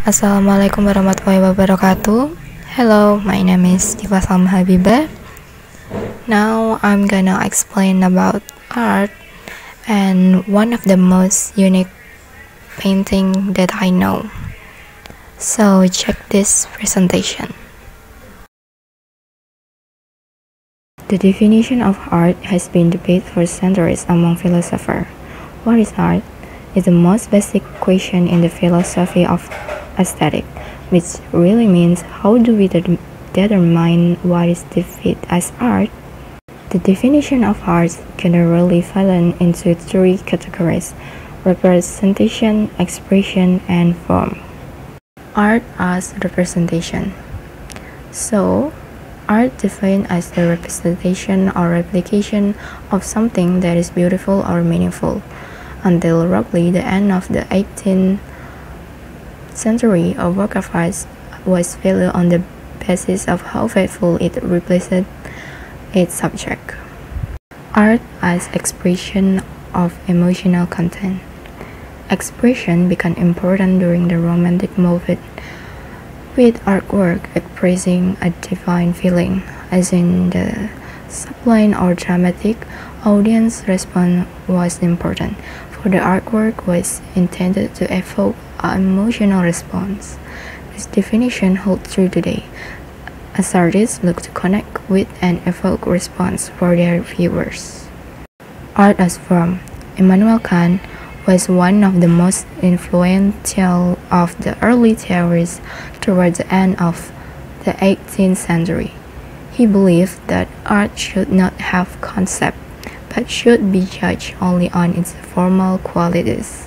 Assalamualaikum warahmatullahi wabarakatuh. Hello, my name is Diva Salma Habiba. Now I'm gonna explain about art and one of the most unique painting that I know. So check this presentation. The definition of art has been debated for centuries among philosophers. What is art? Is the most basic question in the philosophy of aesthetic, which really means how do we determine what is defined as art? The definition of art generally falls into three categories: representation, expression, and form. Art as representation. So, art defined as the representation or replication of something that is beautiful or meaningful. Until roughly the end of the 18th century, a work of art was valued on the basis of how faithful it represented its subject. Art as expression of emotional content. Expression became important during the Romantic movement, with artwork expressing a divine feeling, as in the sublime or dramatic. Audience response was important, for the artwork was intended to evoke an emotional response. This definition holds true today, as artists look to connect with and evoke response for their viewers. Art as form. Immanuel Kant was one of the most influential of the early theorists toward the end of the 18th century. He believed that art should not have concept, but should be judged only on its formal qualities.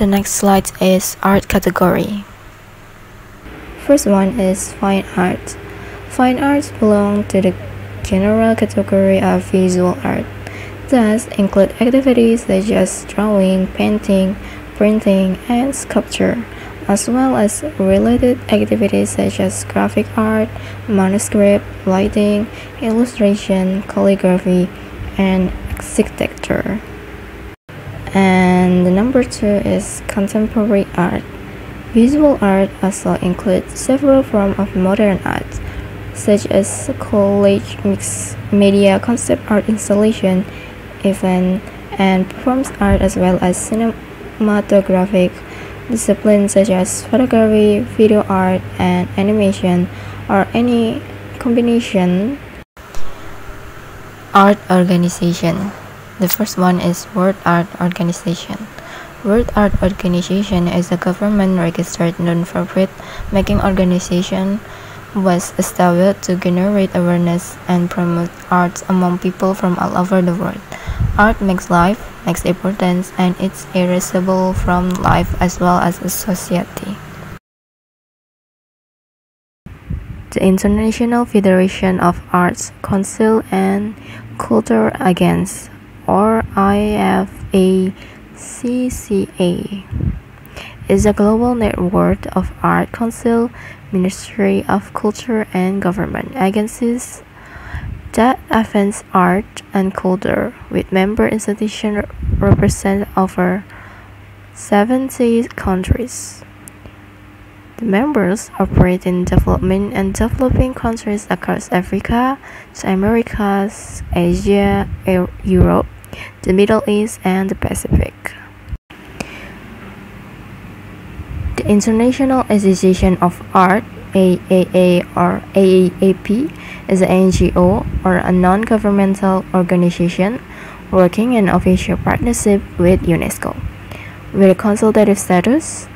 The next slide is art category. First one is fine art. Fine arts belong to the general category of visual art, thus include activities such as drawing, painting, printing, and sculpture, as well as related activities such as graphic art, manuscript, lighting, illustration, calligraphy, and architecture. And the number 2 is contemporary art. Visual art also includes several forms of modern art, such as collage, mixed media, concept art, installation, event, and performance art, as well as cinematographic disciplines such as photography, video art, and animation, or any combination. Art organization. The first one is World Art Organization. World Art Organization is a government-registered non-profit making organization was established to generate awareness and promote arts among people from all over the world. Art makes life, makes importance, and it's irreplaceable from life as well as a society. The International Federation of Arts Council and Culture Against, or IFACCA, is a global network of art council, Ministry of Culture, and government agencies that advance art and culture, with member institutions represent over 70 countries. The members operate in development and developing countries across Africa, the Americas, Asia, Europe, the Middle East, and the Pacific. The International Association of Art, AAA or AAAP, is an NGO or a non-governmental organization working in official partnership with UNESCO, with a consultative status,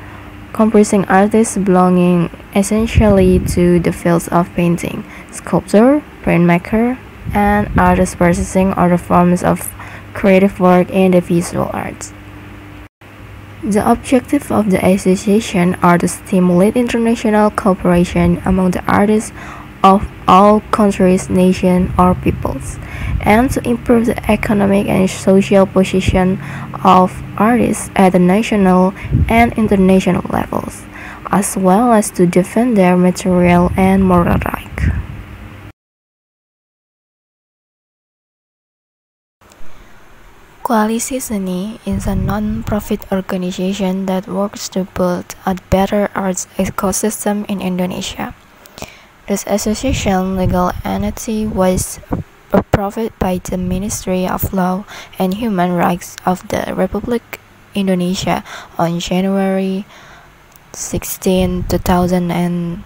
comprising artists belonging essentially to the fields of painting, sculpture, printmaker, and artist processing other forms of creative work in the visual arts. The objective of the association are to stimulate international cooperation among the artists of all countries, nations, or peoples, and to improve the economic and social position of artists at the national and international levels, as well as to defend their material and moral rights. Koalisi Seni is a non-profit organization that works to build a better arts ecosystem in Indonesia. This association legal entity was approved by the Ministry of Law and Human Rights of the Republic Indonesia on January 16, 2013.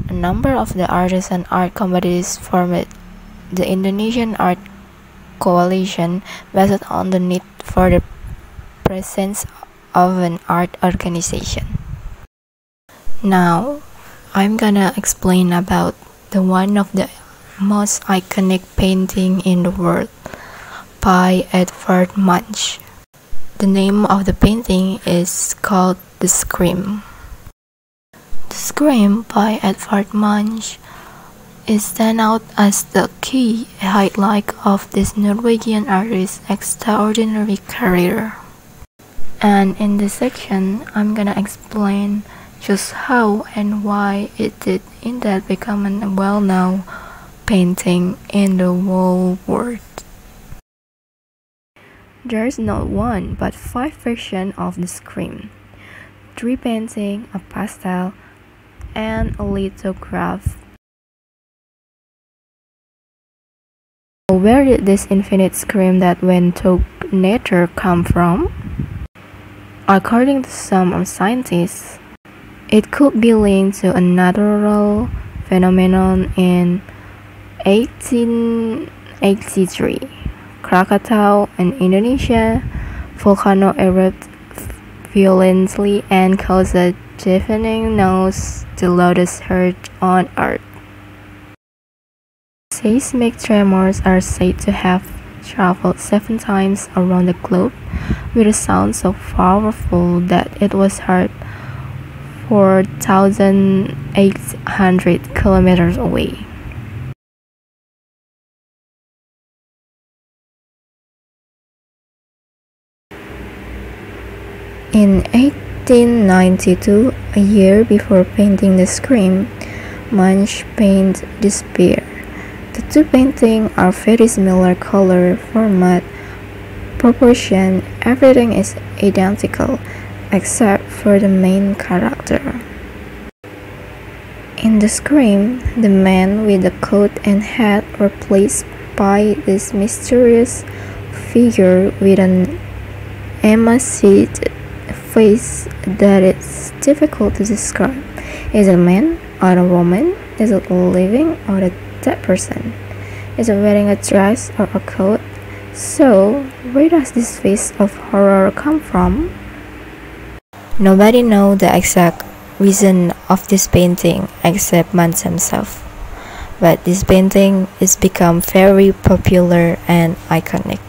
A number of the artists and art companies formed the Indonesian Art Coalition based on the need for the presence of an art organization. Now, I'm gonna explain about the one of the most iconic painting in the world by Edvard Munch. The name of the painting is called The Scream. The Scream by Edvard Munch is stand out as the key highlight of this Norwegian artist's extraordinary career. And in this section, I'm gonna explain just how and why it did indeed become a well-known painting in the whole world. There is not one but 5 versions of the Scream: 3 paintings, a pastel, and a lithograph. Where did this infinite scream that went to nature come from? According to some scientists, it could be linked to a natural phenomenon in 1883. Krakatau in Indonesia, volcano erupted violently and caused a deafening noise, the loudest heard on Earth. Seismic tremors are said to have traveled 7 times around the globe, with a sound so powerful that it was heard 4,800 kilometers away. In 1892, a year before painting The Scream, Munch painted Despair. The 2 paintings are very similar color, format, proportion, everything is identical except for the main character. In The Scream, the man with the coat and hat replaced by this mysterious figure with an emaciated face that is difficult to describe. Is it a man or a woman? Is it a living or a dead person? Is it wearing a dress or a coat? So, where does this face of horror come from? Nobody knows the exact reason of this painting except Munch himself. But this painting is become very popular and iconic.